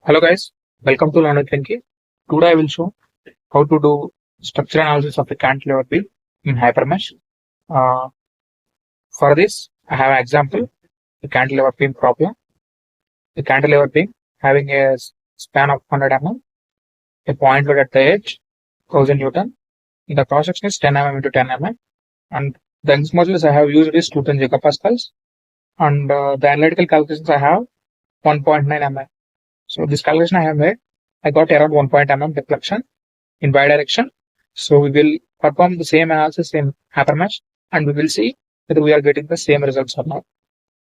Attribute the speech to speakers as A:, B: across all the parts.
A: Hello guys, welcome to Learn with Pinky. Today I will show how to do structural analysis of the cantilever beam in HyperMesh. Uh, for this, I have an example, the cantilever beam problem. The cantilever beam having a span of 100 mm, a point load at the edge, 1000 Newton. The cross section is 10 mm into 10 mm, and the Young's modulus I have used is 210 gigapascals, and the analytical calculations I have 1.9 mm. So this calculation I have made, I got around 1.0 mm deflection in y direction. So we will perform the same analysis in HyperMesh and we will see whether we are getting the same results or not.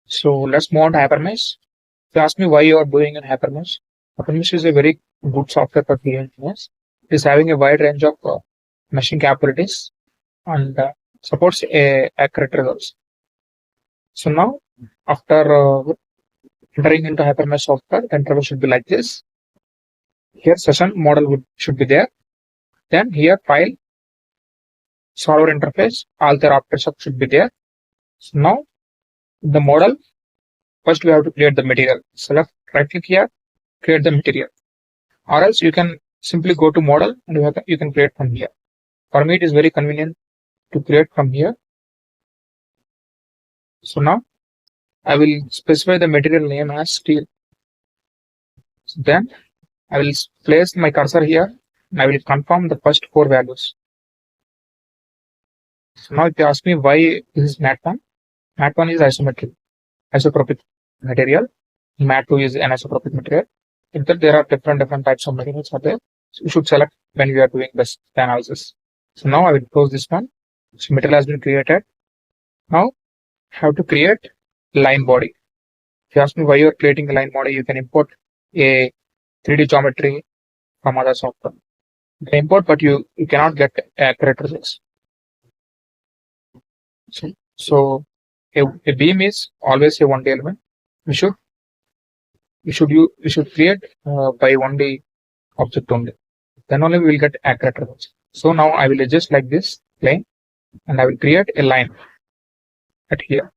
A: So let's move on to HyperMesh. If you ask me why you are doing in HyperMesh, HyperMesh is a very good software for PA engineers. It is having a wide range of meshing capabilities and supports accurate results. So now, after entering into HyperMesh software, the interface should be like this. Here session model should be there. Then here file, solver interface, all the operations should be there. So now the model, first we have to create the material. Select right click here, create the material. Or else you can simply go to model and you can create from here. For me it is very convenient to create from here. So now I will specify the material name as steel. So then I will place my cursor here and I will confirm the first 4 values. So now if you ask me why this is mat1, mat1 is isotropic material, mat2 is anisotropy material. In that there are different types of materials are there. So you should select when we are doing this analysis. So now I will close this one. So material has been created. Now I have to create line body. If you ask me why you are creating a line body, you can import a 3D geometry from other software. You can import, but you cannot get accurate results. So a beam is always a 1D element. We should create by 1D object only. Then only we will get accurate results. So now I will adjust like this plane, and I will create a line at here.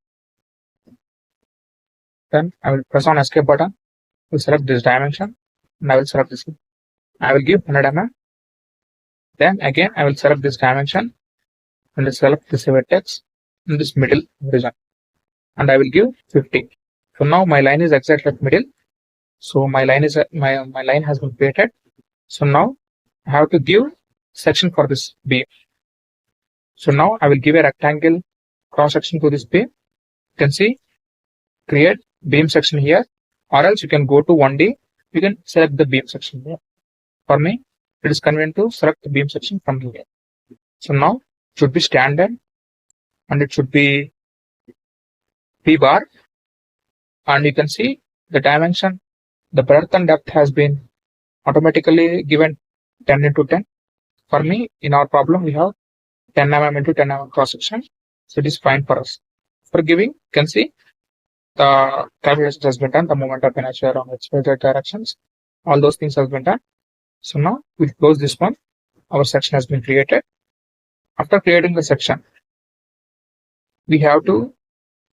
A: Then I will press on escape button. I will select this dimension, and I will select this. I will give 100 mm. Then again I will select this dimension and select this vertex in this middle horizon, and I will give 50. So now my line is exactly at middle. So my line has been created. So now I have to give section for this beam. So now I will give a rectangle cross section to this beam. You can see create beam section here, or else you can go to 1D. You can select the beam section here. For me, it is convenient to select the beam section from here. So now it should be standard and it should be P bar, and you can see the dimension, the breadth and depth has been automatically given 10 into 10. For me, in our problem, we have 10 mm into 10 mm cross section. So it is fine for us. For giving, you can see the calculations has been done, the moment of inertia on XYZ directions, all those things have been done. So now we'll close this one. Our section has been created. After creating the section, we have to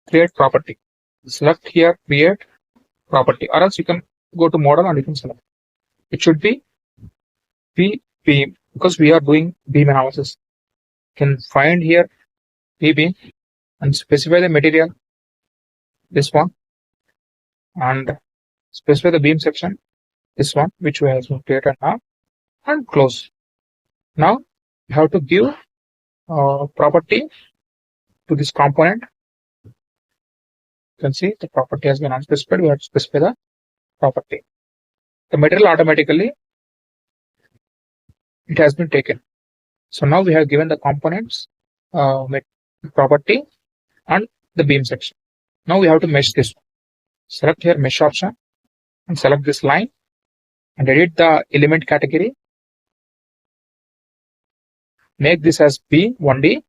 A: create property. Select here, create property, or else you can go to model and you can select. It should be P beam because we are doing beam analysis. You can find here P beam and specify the material, this one, and specify the beam section, this one, which we have created now, and close. Now you have to give property to this component. You can see the property has been unspecified. We have to specify the property. The material automatically it has been taken. So now we have given the components, property, and the beam section. Now we have to mesh this one. Select here mesh option and select this line and edit the element category. Make this as B1D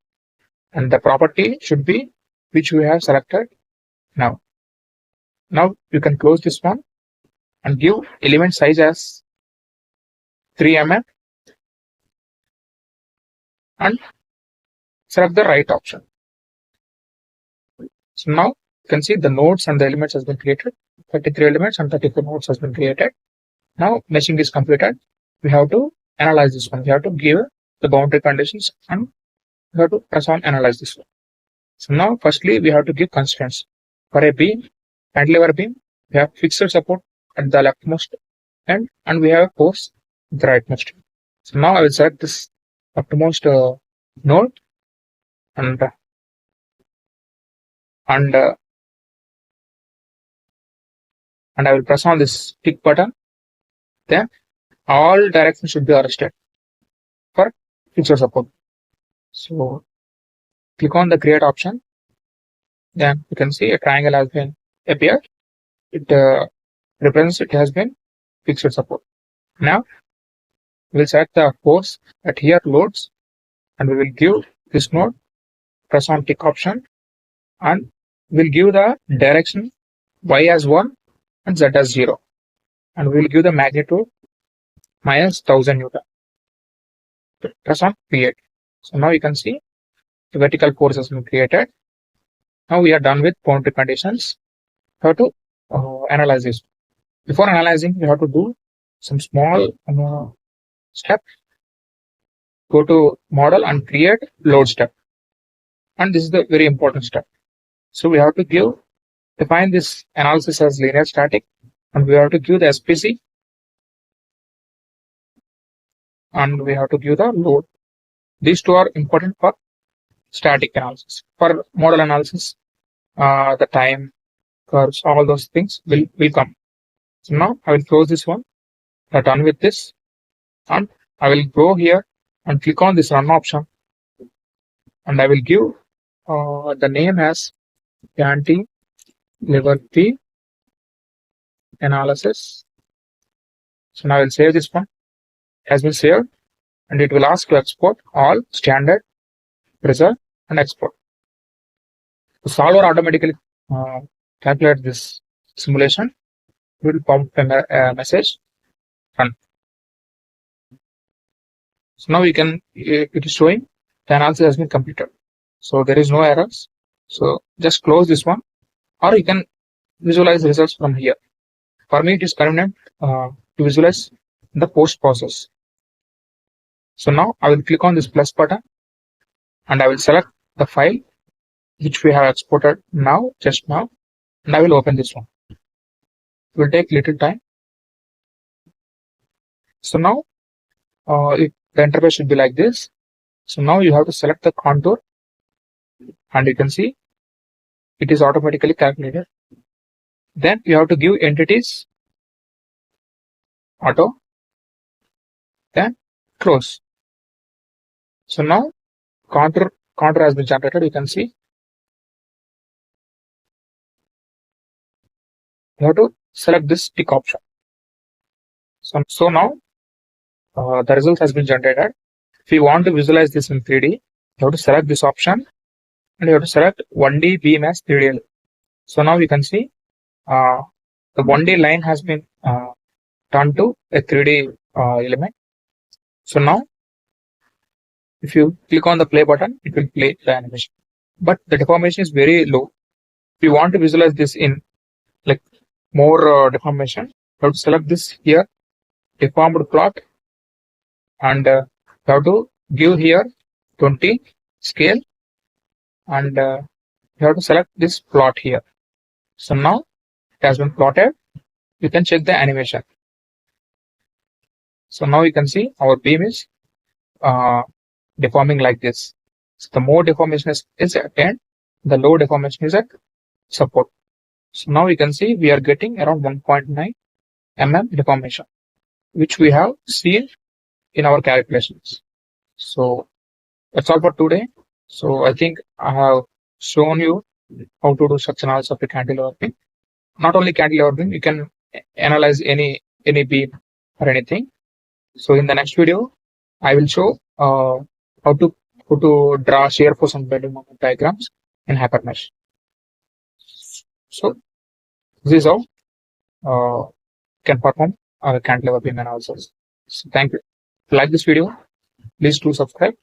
A: and the property should be which we have selected now. Now you can close this one and give element size as 3 mm and select the right option. So now you can see the nodes and the elements has been created. 33 elements and 34 nodes has been created. Now meshing is completed. We have to analyze this one. We have to give the boundary conditions and we have to press on analyze this one. So now firstly we have to give constraints. For a beam, cantilever beam, we have fixed support at the leftmost end and we have a force at the rightmost. So now I will select this uppermost node and I will press on this tick button. Then all directions should be arrested for fixed support. So click on the create option. Then you can see a triangle has been appeared. It represents it has been fixed support. Now we'll set the force at here loads and we will give this node, press on tick option and we'll give the direction y as 1 and z as 0 and we'll give the magnitude minus 1000 Newton. Press on create. So now you can see the vertical force has been created. Now we are done with boundary conditions. We have to analyze this. Before analyzing, we have to do some small step. Go to model and create load step. And this is the very important step. So we have to define this analysis as linear static and we have to give the SPC and we have to give the load. These two are important for static analysis. For model analysis, the time curves, all those things will come. So now I will close this one. I'm done with this and I will go here and click on this run option and I will give the name as Cantilever P analysis. So now I will save this one. It has been saved and it will ask to export all standard, preserve and export. The solver automatically calculate this simulation. It will pop a message run. So now it is showing the analysis has been completed. So there is no errors. So just close this one or you can visualize the results from here. For me, it is convenient to visualize the post process. So now I will click on this plus button and I will select the file which we have exported just now, and I will open this one. It will take little time. So now the interface should be like this. So now you have to select the contour and you can see it is automatically calculated. Then you have to give entities auto, then close. So now contour has been generated. You can see you have to select this tick option. So now the result has been generated. If you want to visualize this in 3D, you have to select this option and you have to select 1D beam as 3D. So now you can see the 1D line has been turned to a 3D element. So now if you click on the play button, it will play the animation. But the deformation is very low. If you want to visualize this in like more deformation, you have to select this here, deformed plot, and you have to give here 20 scale, and you have to select this plot here. So now it has been plotted. You can check the animation. So now you can see our beam is deforming like this. So the more deformation is at end, the low deformation is at support. So now you can see we are getting around 1.9 mm deformation, which we have seen in our calculations. So that's all for today. So I think I have shown you how to do such analysis of the cantilever beam. Not only cantilever beam, you can analyze any beam or anything. So in the next video, I will show how to draw shear force and bending moment diagrams in HyperMesh. So this is how you can perform cantilever beam analysis. So thank you. If you like this video, please do subscribe